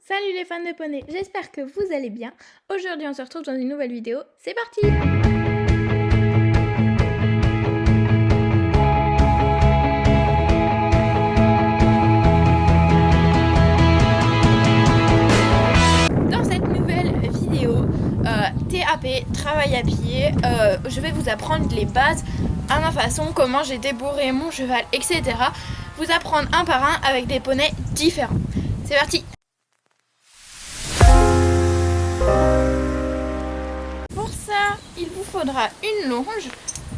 Salut les fans de poney, j'espère que vous allez bien. Aujourd'hui on se retrouve dans une nouvelle vidéo, c'est parti! Dans cette nouvelle vidéo, TAP, travail à pied, je vais vous apprendre les bases à ma façon, comment j'ai débourré mon cheval, etc. Vous apprendre un par un avec des poneys différents. C'est parti! Pour ça, il vous faudra une longe,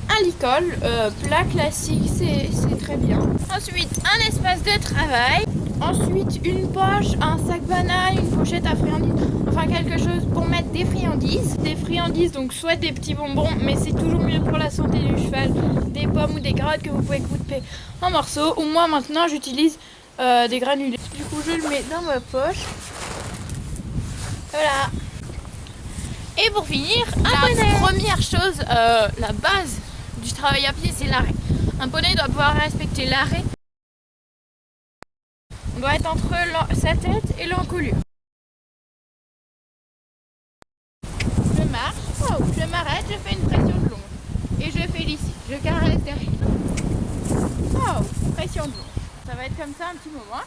un licol, plat classique, c'est très bien. Ensuite, un espace de travail. Ensuite, une poche, un sac banane, une pochette à friandises, enfin quelque chose pour mettre des friandises. Des friandises, donc soit des petits bonbons, mais c'est toujours mieux pour la santé du cheval, des pommes ou des carottes que vous pouvez couper en morceaux. Ou moi maintenant, j'utilise des granulés. Du coup, je le mets dans ma poche. Voilà. Et pour finir, la première chose, la base du travail à pied, c'est l'arrêt. Un poney doit pouvoir respecter l'arrêt. On doit être entre sa tête et l'encolure. Je marche, je m'arrête, je fais une pression de longe. Et je félicite, je caresse derrière. Pression de longe. Ça va être comme ça un petit moment.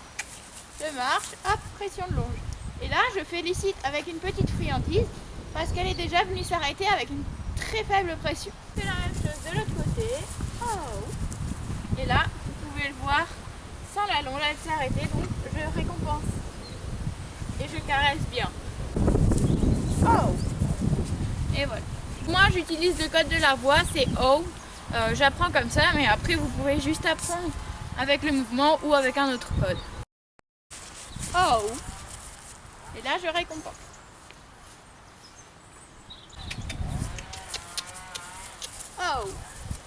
Je marche, hop, pression de longe. Et là, je félicite avec une petite friandise parce qu'elle est déjà venue s'arrêter avec une très faible pression. C'est la même chose de l'autre côté. Et là, vous pouvez le voir, sans la longe, elle s'est arrêtée, donc je récompense. Et je caresse bien. Et voilà. Moi, j'utilise le code de la voix, c'est O. J'apprends comme ça, mais après, vous pouvez juste apprendre avec le mouvement ou avec un autre code. Et là, je récompense.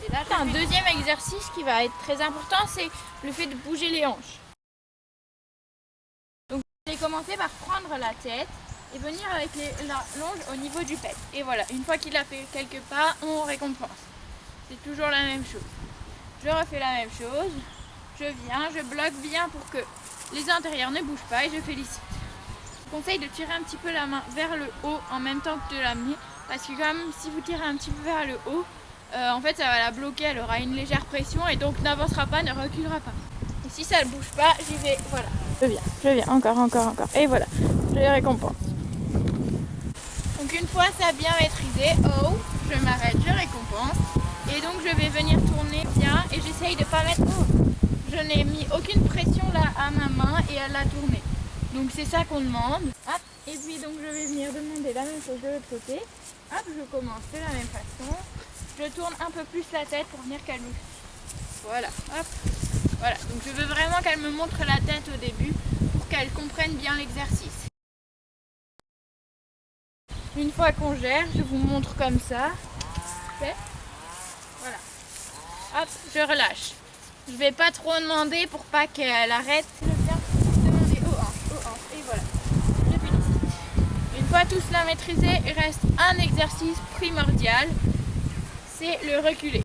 Et là, un deuxième exercice qui va être très important, c'est le fait de bouger les hanches. Donc, vous allez commencer par prendre la tête et venir avec la longe au niveau du pet. Et voilà, une fois qu'il a fait quelques pas, on récompense. C'est toujours la même chose. Je refais la même chose. Je viens, je bloque bien pour que les intérieurs ne bougent pas et je félicite. Je vous conseille de tirer un petit peu la main vers le haut en même temps que de l'amener, parce que comme si vous tirez un petit peu vers le haut, en fait ça va la bloquer, elle aura une légère pression et donc n'avancera pas, ne reculera pas. Et si ça ne bouge pas, j'y vais, voilà. Je viens, encore. Et voilà, je les récompense. Donc une fois ça bien maîtrisé, je m'arrête, je récompense. Et donc je vais venir tourner bien et j'essaye de ne pas mettre... Je n'ai mis aucune pression là à ma main et à la tourner. Donc c'est ça qu'on demande. Hop. Et puis donc je vais venir demander la même chose de l'autre côté. Hop, je commence de la même façon. Je tourne un peu plus la tête pour venir qu'elle bouge. Voilà, hop. Voilà, donc je veux vraiment qu'elle me montre la tête au début pour qu'elle comprenne bien l'exercice. Une fois qu'on gère, je vous montre comme ça. Okay. Voilà. Hop, je relâche. Je vais pas trop demander pour pas qu'elle arrête. Je viens demander aux hanches. Et voilà. Je félicite. Une fois tout cela maîtrisé, il reste un exercice primordial. C'est le reculer.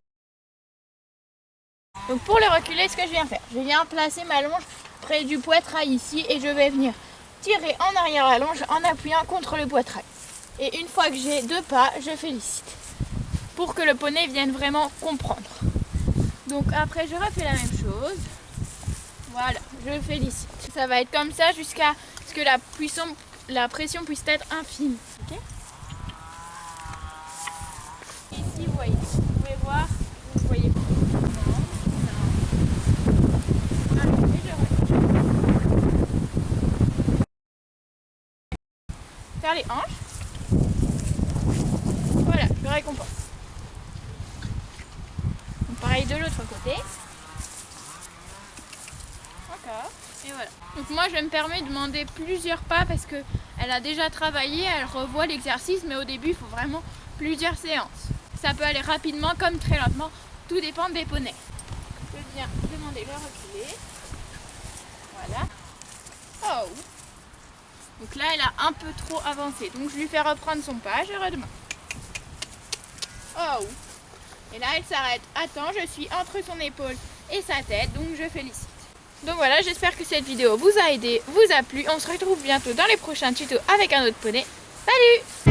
Donc pour le reculer, ce que je viens faire, je viens placer ma longe près du poitrail ici et je vais venir tirer en arrière la longe en appuyant contre le poitrail. Et une fois que j'ai 2 pas, je félicite. Pour que le poney vienne vraiment comprendre. Donc après je refais la même chose. Voilà, je félicite. Ça va être comme ça jusqu'à ce que la pression puisse être infime. Okay. Ici vous voyez, vous pouvez voir, vous voyez pas. Faire les hanches. Voilà, je récompense. Donc pareil de l'autre côté. Encore. Et voilà. Donc moi je me permets de demander plusieurs pas parce que elle a déjà travaillé, elle revoit l'exercice, mais au début il faut vraiment plusieurs séances. Ça peut aller rapidement comme très lentement, tout dépend des poneys. Je viens demander le reculer. Voilà. Donc là elle a un peu trop avancé, donc je lui fais reprendre son pas, je redemande. Et là elle s'arrête. Attends, je suis entre son épaule et sa tête, donc je félicite. Donc voilà, j'espère que cette vidéo vous a aidé, vous a plu. On se retrouve bientôt dans les prochains tutos avec un autre poney. Salut!